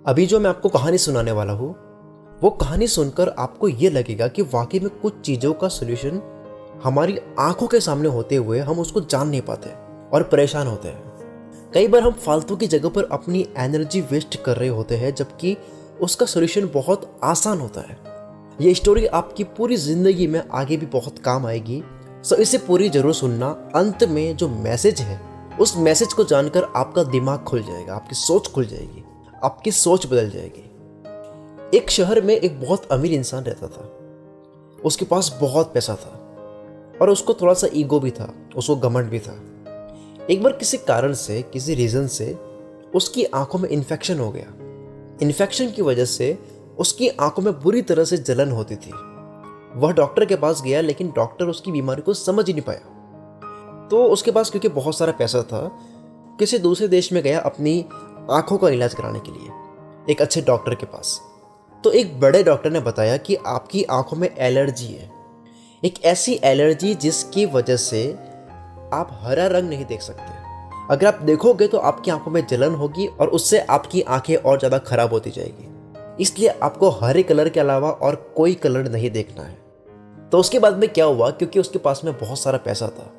अभी जो मैं आपको कहानी सुनाने वाला हूँ, वो कहानी सुनकर आपको ये लगेगा कि वाकई में कुछ चीज़ों का सलूशन हमारी आंखों के सामने होते हुए हम उसको जान नहीं पाते और परेशान होते हैं। कई बार हम फालतू की जगह पर अपनी एनर्जी वेस्ट कर रहे होते हैं, जबकि उसका सलूशन बहुत आसान होता है। ये स्टोरी आपकी पूरी ज़िंदगी में आगे भी बहुत काम आएगी, सो इसे पूरी ज़रूर सुनना। अंत में जो मैसेज है, उस मैसेज को जानकर आपका दिमाग खुल जाएगा, आपकी सोच खुल जाएगी, आपकी सोच बदल जाएगी। एक शहर में एक बहुत अमीर इंसान रहता था। उसके पास बहुत पैसा था और उसको थोड़ा सा ईगो भी था, उसको घमंड भी था। एक बार किसी कारण से, किसी रीज़न से उसकी आंखों में इन्फेक्शन हो गया। इन्फेक्शन की वजह से उसकी आंखों में बुरी तरह से जलन होती थी। वह डॉक्टर के पास गया, लेकिन डॉक्टर उसकी बीमारी को समझ ही नहीं पाया। तो उसके पास क्योंकि बहुत सारा पैसा था, किसी दूसरे देश में गया अपनी आंखों का इलाज कराने के लिए, एक अच्छे डॉक्टर के पास। तो एक बड़े डॉक्टर ने बताया कि आपकी आंखों में एलर्जी है, एक ऐसी एलर्जी जिसकी वजह से आप हरा रंग नहीं देख सकते। अगर आप देखोगे तो आपकी आंखों में जलन होगी और उससे आपकी आंखें और ज़्यादा खराब होती जाएगी। इसलिए आपको हरे कलर के अलावा और कोई कलर नहीं देखना है। तो उसके बाद में क्या हुआ, क्योंकि उसके पास में बहुत सारा पैसा था,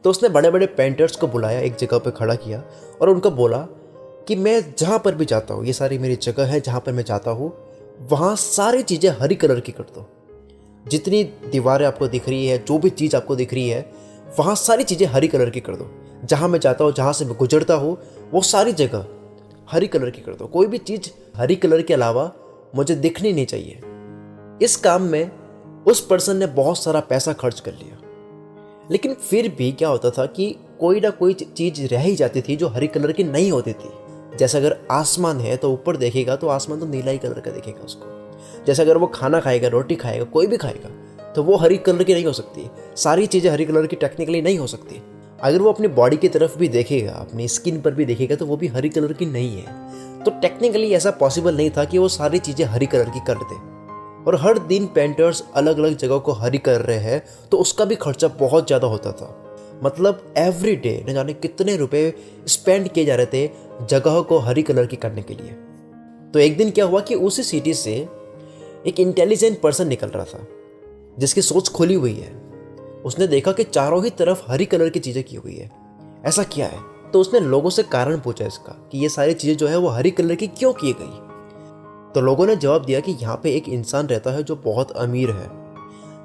तो उसने बड़े बड़े पेंटर्स को बुलाया, एक जगह पर खड़ा किया और उनको बोला कि मैं जहाँ पर भी जाता हूँ, ये सारी मेरी जगह है, जहाँ पर मैं जाता हूँ वहाँ सारी चीज़ें हरी कलर की कर दो। जितनी दीवारें आपको दिख रही है, जो भी चीज़ आपको दिख रही है, वहाँ सारी चीज़ें हरी कलर की कर दो। जहाँ मैं जाता हूँ, जहाँ से मैं गुजरता हूँ, वो सारी जगह हरी कलर की कर दो। कोई भी चीज़ हरी कलर के अलावा मुझे दिखनी नहीं चाहिए। इस काम में उस पर्सन ने बहुत सारा पैसा खर्च कर लिया, लेकिन फिर भी क्या होता था कि कोई ना कोई चीज़ रह ही जाती थी जो हरी कलर की नहीं होती थी। जैसे अगर आसमान है तो ऊपर देखेगा तो आसमान तो नीला ही कलर का दिखेगा उसको। जैसे अगर वो खाना खाएगा, रोटी खाएगा, कोई भी खाएगा, तो वो हरी कलर की नहीं हो सकती। सारी चीज़ें हरी कलर की टेक्निकली नहीं हो सकती। अगर वो अपनी बॉडी की तरफ भी देखेगा, अपनी स्किन पर भी देखेगा, तो वो भी हरी कलर की नहीं है। तो टेक्निकली ऐसा पॉसिबल नहीं था कि वो सारी चीज़ें हरी कलर की कर दे। और हर दिन पेंटर्स अलग अलग जगह को हरी कर रहे हैं, तो उसका भी खर्चा बहुत ज़्यादा होता था। मतलब एवरी डे न जाने कितने रुपए स्पेंड किए जा रहे थे जगह को हरी कलर की करने के लिए। तो एक दिन क्या हुआ कि उसी सिटी से एक इंटेलिजेंट पर्सन निकल रहा था, जिसकी सोच खुली हुई है। उसने देखा कि चारों ही तरफ हरी कलर की चीज़ें की हुई है, ऐसा क्या है। तो उसने लोगों से कारण पूछा इसका कि ये सारी चीज़ें जो है वो हरी कलर की क्यों की गई। तो लोगों ने जवाब दिया कि यहाँ पे एक इंसान रहता है जो बहुत अमीर है,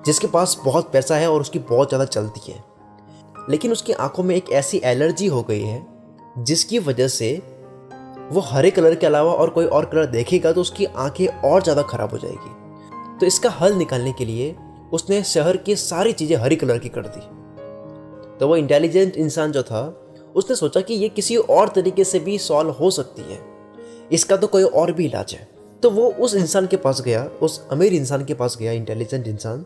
जिसके पास बहुत पैसा है और उसकी बहुत ज़्यादा चलती है, लेकिन उसकी आंखों में एक ऐसी एलर्जी हो गई है जिसकी वजह से वो हरे कलर के अलावा और कोई और कलर देखेगा तो उसकी आंखें और ज़्यादा खराब हो जाएगी। तो इसका हल निकालने के लिए उसने शहर की सारी चीज़ें हरी कलर की कर दी। तो वो इंटेलिजेंट इंसान जो था, उसने सोचा कि ये किसी और तरीके से भी सॉल्व हो सकती है, इसका तो कोई और भी इलाज है। तो वो उस इंसान के पास गया, उस अमीर इंसान के पास गया, इंटेलिजेंट इंसान,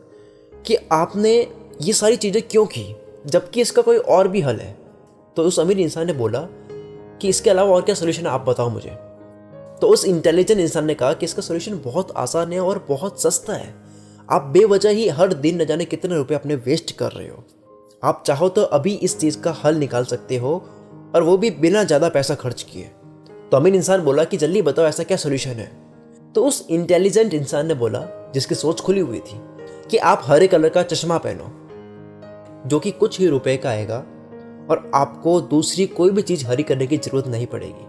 कि आपने ये सारी चीज़ें क्यों की जबकि इसका कोई और भी हल है। तो उस अमीर इंसान ने बोला कि इसके अलावा और क्या सोल्यूशन है, आप बताओ मुझे। तो उस इंटेलिजेंट इंसान ने कहा कि इसका सोल्यूशन बहुत आसान है और बहुत सस्ता है। आप बेवजह ही हर दिन न जाने कितने रुपए अपने वेस्ट कर रहे हो। आप चाहो तो अभी इस चीज़ का हल निकाल सकते हो, और वो भी बिना ज़्यादा पैसा खर्च किए। तो अमीर इंसान बोला कि जल्दी बताओ ऐसा क्या सोल्यूशन है। तो उस इंटेलिजेंट इंसान ने बोला, जिसकी सोच खुली हुई थी, कि आप हरे कलर का चश्मा पहनो, जो कि कुछ ही रुपए का आएगा और आपको दूसरी कोई भी चीज़ हरी करने की ज़रूरत नहीं पड़ेगी।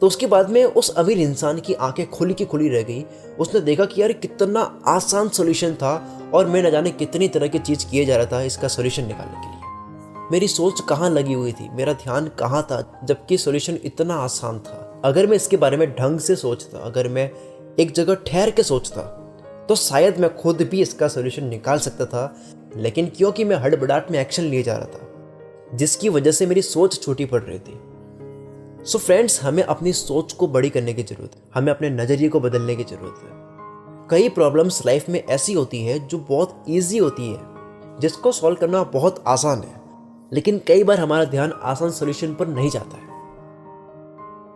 तो उसके बाद में उस अमीर इंसान की आंखें खुली की खुली रह गई। उसने देखा कि यार कितना आसान सॉल्यूशन था और मैं न जाने कितनी तरह की चीज़ किए जा रहा था इसका सॉल्यूशन निकालने के लिए। मेरी सोच कहाँ लगी हुई थी, मेरा ध्यान कहाँ था, जबकि सॉल्यूशन इतना आसान था। अगर मैं इसके बारे में ढंग से सोचता, अगर मैं एक जगह ठहर के सोचता, तो शायद मैं खुद भी इसका सॉल्यूशन निकाल सकता था। लेकिन क्योंकि मैं हड़बड़ाहट में एक्शन लिए जा रहा था, जिसकी वजह से मेरी सोच छोटी पड़ रही थी। सो फ्रेंड्स, हमें अपनी सोच को बड़ी करने की ज़रूरत है, हमें अपने नज़रिए को बदलने की ज़रूरत है। कई प्रॉब्लम्स लाइफ में ऐसी होती है जो बहुत ईजी होती है, जिसको सॉल्व करना बहुत आसान है, लेकिन कई बार हमारा ध्यान आसान सॉल्यूशन पर नहीं जाता है।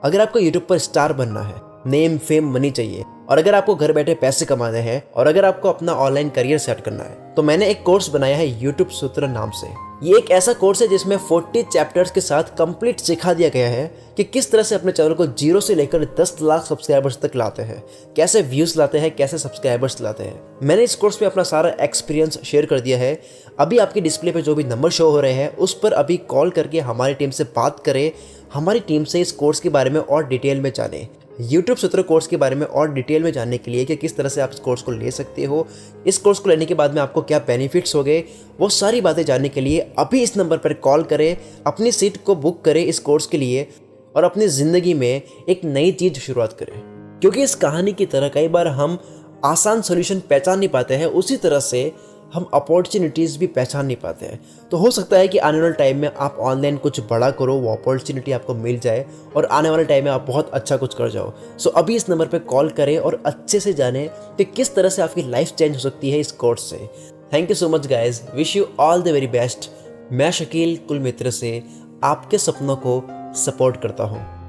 अगर आपको यूट्यूब पर स्टार बनना है, नेम फेम मनी चाहिए और अगर आपको घर बैठे पैसे कमाने हैं और अगर आपको अपना ऑनलाइन करियर सेट करना है तो मैंने एक कोर्स बनाया है यूट्यूब सूत्र नाम से। ये एक ऐसा कोर्स है जिसमें 40 चैप्टर्स के साथ कंप्लीट सिखा दिया गया है कि किस तरह से अपने चैनल को 0 से लेकर 10 लाख सब्सक्राइबर्स तक लाते हैं, कैसे व्यूज लाते हैं, कैसे सब्सक्राइबर्स लाते हैं। मैंने इस कोर्स में अपना सारा एक्सपीरियंस शेयर कर दिया है। अभी आपकी डिस्प्ले पे जो भी नंबर शो हो रहे हैं उस पर अभी कॉल करके हमारी टीम से बात करें, हमारी टीम से इस कोर्स के बारे में और डिटेल में जानें। यूट्यूब सूत्र कोर्स के बारे में और डिटेल में जानने के लिए कि किस तरह से आप इस कोर्स को ले सकते हो, इस कोर्स को लेने के बाद में आपको क्या बेनिफिट्स हो गए, वो सारी बातें जानने के लिए अभी इस नंबर पर कॉल करें, अपनी सीट को बुक करें इस कोर्स के लिए और अपनी ज़िंदगी में एक नई चीज़ शुरुआत करें। क्योंकि इस कहानी की तरह कई बार हम आसान सोल्यूशन पहचान नहीं पाते हैं, उसी तरह से हम अपॉर्चुनिटीज़ भी पहचान नहीं पाते हैं। तो हो सकता है कि आने वाले टाइम में आप ऑनलाइन कुछ बड़ा करो, वो अपॉर्चुनिटी आपको मिल जाए और आने वाले टाइम में आप बहुत अच्छा कुछ कर जाओ। सो अभी इस नंबर पे कॉल करें और अच्छे से जानें कि किस तरह से आपकी लाइफ चेंज हो सकती है इस कोर्स से। Thank you so much guys, wish you all the very best. मैं शकील कुल मित्र से आपके सपनों को सपोर्ट करता हूँ।